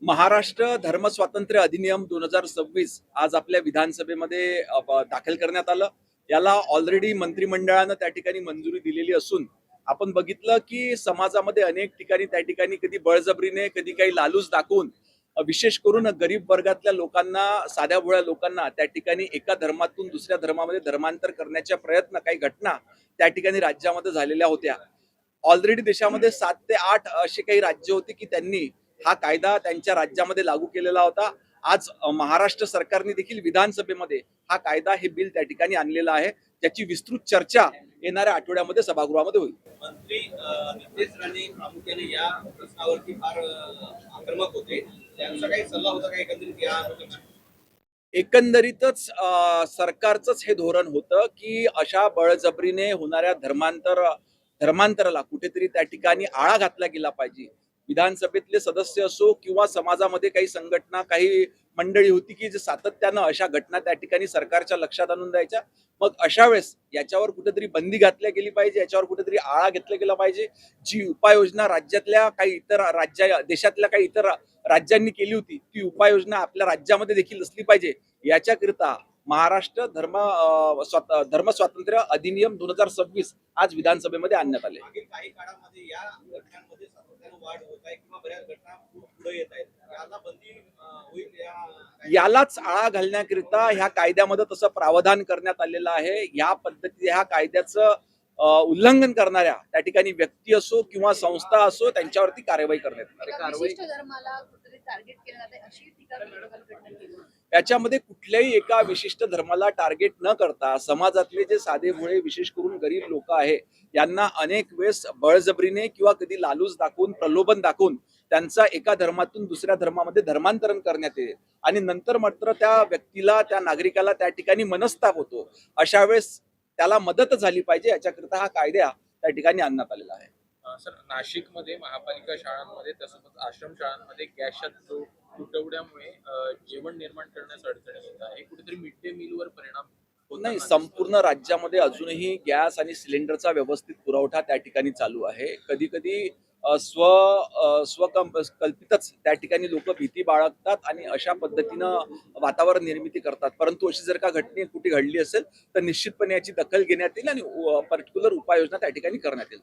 महाराष्ट्र धर्मस्वातंत्र्य अधिनियम 2026 आज आपल्या विधानसभेमध्ये दाखल करण्यात आलं. याला ऑलरेडी मंत्रिमंडळानं त्या ठिकाणी मंजुरी दिलेली असून आपण बघितलं की समाजामध्ये अनेक ठिकाणी त्या ठिकाणी कधी बळजबरीने कधी काही लालूच दाखवून विशेष करून गरीब वर्गातल्या लोकांना, साध्या भोळ्या लोकांना त्या ठिकाणी एका धर्मातून दुसऱ्या धर्मामध्ये धर्मांतर करण्याच्या प्रयत्न, काही घटना त्या ठिकाणी राज्यामध्ये झालेल्या होत्या. ऑलरेडी देशामध्ये 7 ते 8 असे काही राज्य होते की त्यांनी हा कायदा त्यांच्या राज्यामध्ये लागू केलेला होता. आज महाराष्ट्र सरकारने देखील विधानसभेमध्ये हा कायदा, हे बिल त्या ठिकाणी आणलेलं आहे, ज्याची विस्तृत चर्चा येणाऱ्या आठवड्यामध्ये सभागृहामध्ये होईल. मंत्री नितेश राणे प्रामुख्याने या प्रश्नावरती फार आक्रमक होते. त्यांचा काही सल्ला होता का एकंदरीत या एकंदरीतच सरकारचंच हे धोरण होतं की अशा बळजबरीने होणाऱ्या धर्मांतराला कुठेतरी त्या ठिकाणी आळा घातला गेला पाहिजे. विधानसभेतले सदस्य असो किंवा समाजामध्ये काही संघटना, काही मंडळी होती की जे सातत्यानं अशा घटना त्या ठिकाणी सरकारच्या लक्षात आणून द्यायच्या. मग अशा वेळेस याच्यावर कुठेतरी बंदी घातल्या गेली पाहिजे, याच्यावर कुठेतरी आळा घेतला गेला पाहिजे. जी उपाययोजना राज्यातल्या काही इतर देशातल्या काही इतर राज्यांनी केली होती, ती उपाययोजना आपल्या राज्यामध्ये देखील असली पाहिजे. याच्याकरिता महाराष्ट्र धर्मस्वातंत्र्य अधिनियम 2026 आज विधानसभेमध्ये आणण्यात आले. काही काळामध्ये या घटनांमध्ये सातत्यानं वाढ होत आहे किंवा बऱ्याच घटना पुढे येत आहेत. याला बंदी होईल यालाच आळा घालण्याकरिता ह्या कायद्यामध्ये तसं प्रावधान करण्यात आलेलं आहे. या पद्धतीने ह्या कायद्याचं उल्लंघन करणाऱ्या त्या ठिकाणी व्यक्ती असो किंवा संस्था असो त्यांच्यावरती कारवाई करण्यात येईल. याच्यामध्ये कुठल्याही एका विशिष्ट धर्माला टार्गेट न करता समाजातले जे साधे भोळे, विशेष करून गरीब लोक आहे, यांना अनेक वेळेस बळजबरीने किंवा कधी लालूच दाखवून, प्रलोभन दाखवून त्यांचा एका धर्मातून दुसऱ्या धर्मामध्ये धर्मांतरण करण्यात येते आणि नंतर मात्र त्या व्यक्तीला, त्या नागरिकाला त्या ठिकाणी मनस्ताप होतो. अशा वेळेस त्याला मदत झाली पाहिजे, याच्याकरिता हा कायदा त्या ठिकाणी आणण्यात आलेला आहे. सर, नाशिकमध्ये महापालिका शाळांमध्ये तसंच आश्रम शाळांमध्ये गॅसच्या तुटवड्यामुळे जेवण निर्माण करण्यास अडचणी येत आहे. कुठेतरी मिड डे मीलवर परिणाम होत नाही, संपूर्ण राज्यामध्ये अजूनही गॅस आणि सिलेंडरचा व्यवस्थित पुरवठा त्या ठिकाणी चालू आहे. कधी कधी स्वकल्पितच त्या ठिकाणी लोक भीती बाळगतात आणि अशा पद्धतीनं वातावरण निर्मिती करतात. परंतु अशी जर का घटना कुठे घडली असेल तर निश्चितपणे याची दखल घेण्यात येईल आणि पर्टिक्युलर उपाययोजना त्या ठिकाणी करण्यात येईल.